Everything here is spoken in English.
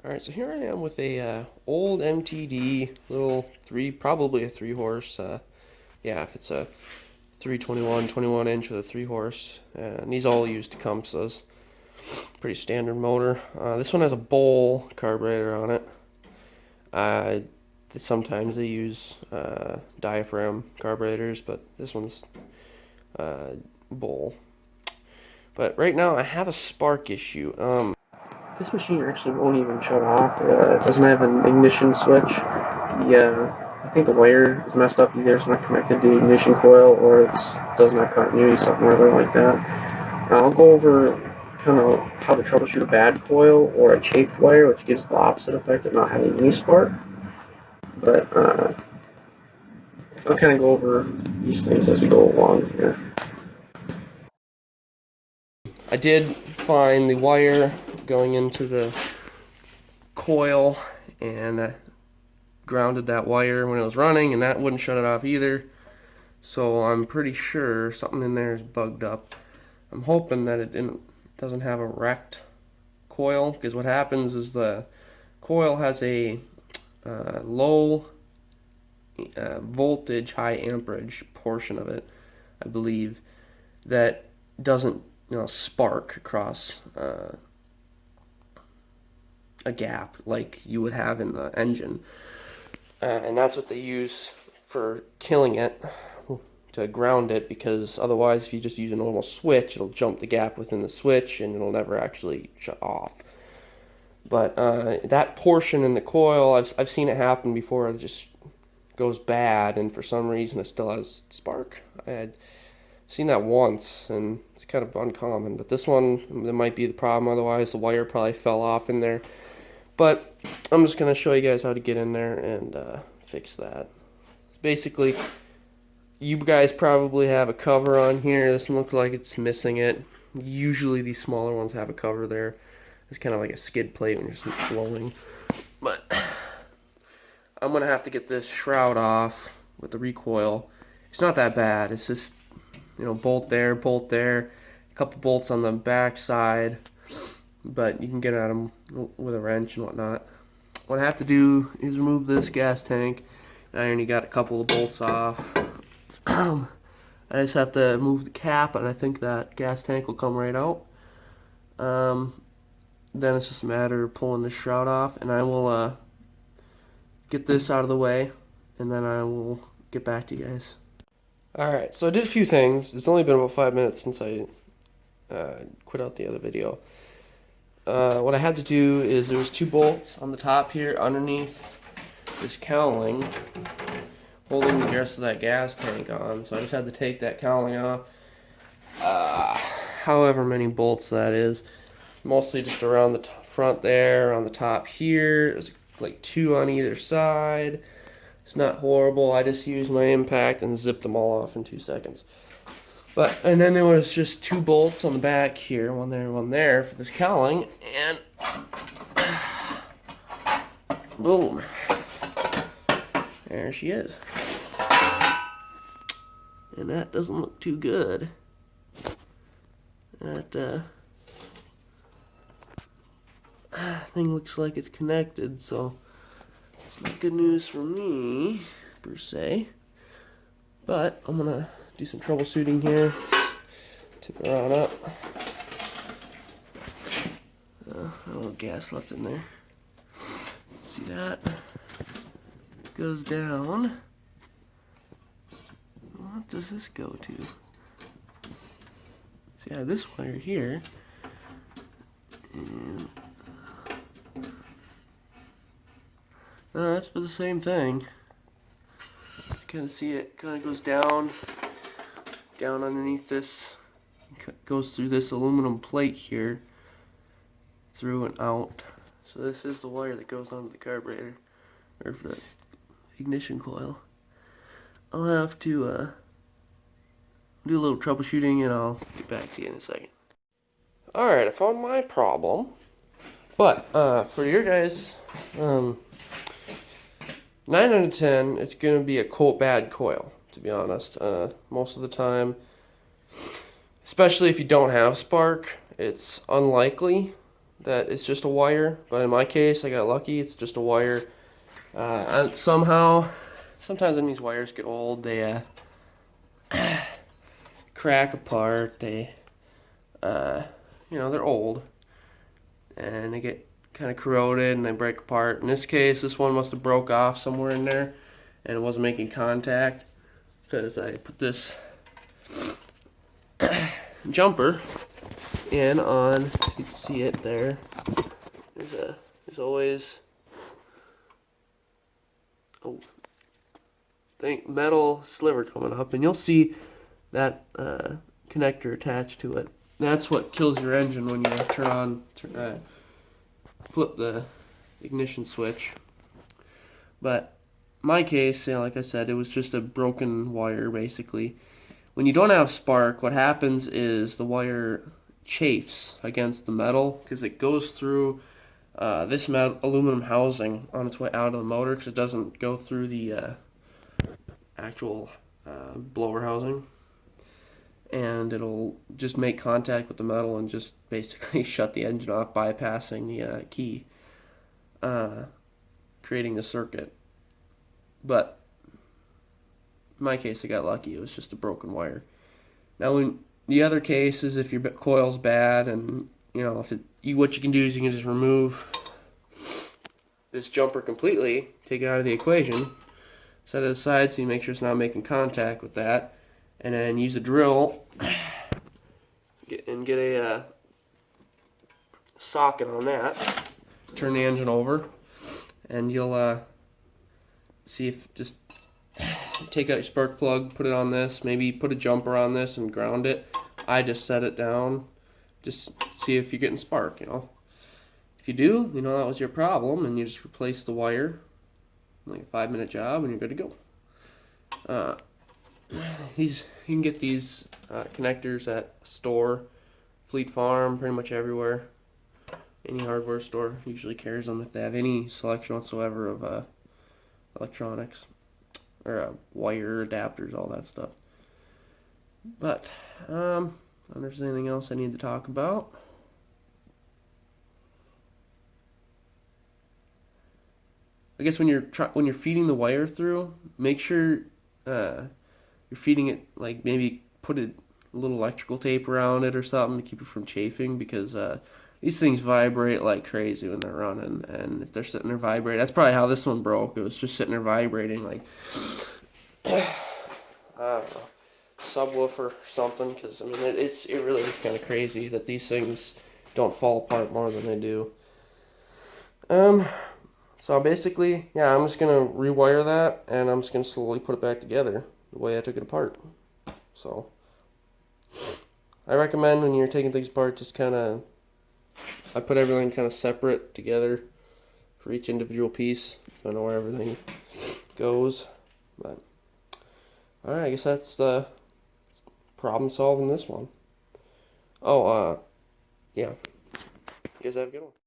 Alright, so here I am with a old MTD, little probably a 3 horse. Yeah, if it's a 21 inch with a 3 horse. And these all use Tecumsehs. Pretty standard motor. This one has a bowl carburetor on it. Sometimes they use diaphragm carburetors, but this one's bowl. But right now I have a spark issue. This machine actually won't even shut off. It doesn't have an ignition switch. I think the wire is messed up. Either it's not connected to the ignition coil or it doesn't have continuity, something or other like that. I'll go over kind of how to troubleshoot a bad coil or a chafed wire, which gives the opposite effect of not having any spark. But I'll kind of go over these things as we go along here. I did find the wire going into the coil and grounded that wire when it was running, and that wouldn't shut it off either. So I'm pretty sure something in there is bugged up. I'm hoping that it doesn't have a wrecked coil, because what happens is the coil has a low voltage, high amperage portion of it, I believe, that doesn't spark across a gap like you would have in the engine. And that's what they use for killing it, to ground it, because otherwise if you just use a normal switch, it'll jump the gap within the switch and it'll never actually shut off. But that portion in the coil, I've seen it happen before. It just goes bad, and for some reason it still has spark. I had seen that once, and it's kind of uncommon. But this one, that might be the problem. Otherwise, the wire probably fell off in there. But I'm just going to show you guys how to get in there and fix that. Basically, you guys probably have a cover on here. This one looks like it's missing it. Usually these smaller ones have a cover there. It's kind of like a skid plate when you're flowing. But I'm going to have to get this shroud off with the recoil. It's not that bad. It's just, bolt there, a couple bolts on the back side. But you can get at them with a wrench and whatnot. What I have to do is remove this gas tank. I already got a couple of bolts off. I just have to move the cap, and I think that gas tank will come right out. Then it's just a matter of pulling the shroud off, and I will get this out of the way, and then I will get back to you guys. Alright, so I did a few things. It's only been about 5 minutes since I quit out the other video. What I had to do is there was 2 bolts on the top here underneath this cowling holding the rest of that gas tank on, so I just had to take that cowling off. However many bolts that is, mostly just around the front there, on the top here. There's like 2 on either side. It's not horrible. I just used my impact and zipped them all off in 2 seconds. And then there was just 2 bolts on the back here, one there for this cowling, and boom, there she is. And that doesn't look too good. That thing looks like it's connected, so it's not good news for me, per se. But I'm gonna do some troubleshooting here. Tip her on up. A little gas left in there. See that? Goes down. What does this go to? See, I have this wire here. And that's for the same thing. You kind of see it kind of goes down underneath this, goes through this aluminum plate here, through and out. So this is the wire that goes onto the carburetor, or for the ignition coil. I'll have to do a little troubleshooting, and I'll get back to you in a second. Alright, I found my problem, but for your guys, 9 out of 10, it's going to be a bad coil, to be honest. Most of the time, especially if you don't have spark, it's unlikely that it's just a wire, but in my case, I got lucky. It's just a wire. And somehow, sometimes when these wires get old, they crack apart. They, they're old, and they get kind of corroded and they break apart. In this case, this one must have broke off somewhere in there, and it wasn't making contact because I put this jumper in on. You can see it there. There's always metal sliver coming up, and you'll see that connector attached to it. That's what kills your engine when you flip the ignition switch. But my case, like I said, it was just a broken wire basically. When you don't have spark, what happens is the wire chafes against the metal because it goes through this aluminum housing on its way out of the motor because it doesn't go through the actual blower housing, and it'll just make contact with the metal and just basically shut the engine off, bypassing the key, creating the circuit. But in my case, I got lucky. It was just a broken wire. Now, in the other case is if your coil's bad, and what you can do is you can just remove this jumper completely, take it out of the equation, set it aside so you make sure it's not making contact with that, and then use a drill get a socket on that. Turn the engine over, and you'll see if just take out your spark plug, put it on this, maybe put a jumper on this and ground it. I just set it down, just see if you're getting spark, If you do, that was your problem, and you just replace the wire, like a 5-minute job, and you're good to go. You can get these connectors at store, Fleet Farm, pretty much everywhere. Any hardware store usually carries them if they have any selection whatsoever of electronics or wire adapters, all that stuff. But I don't know if there's anything else I need to talk about. I guess when you're feeding the wire through, make sure you're feeding it, like maybe put a little electrical tape around it or something to keep it from chafing, because these things vibrate like crazy when they're running, and if they're sitting there vibrating, that's probably how this one broke. It was just sitting there vibrating like I don't know, subwoofer or something, because it really is kind of crazy that these things don't fall apart more than they do. So basically, yeah, I'm just gonna rewire that, and I'm just gonna slowly put it back together the way I took it apart. So I recommend when you're taking things apart, just I put everything kind of separate together for each individual piece, so I know where everything goes. But alright, I guess that's the problem solving this one. Yeah. You guys have a good one.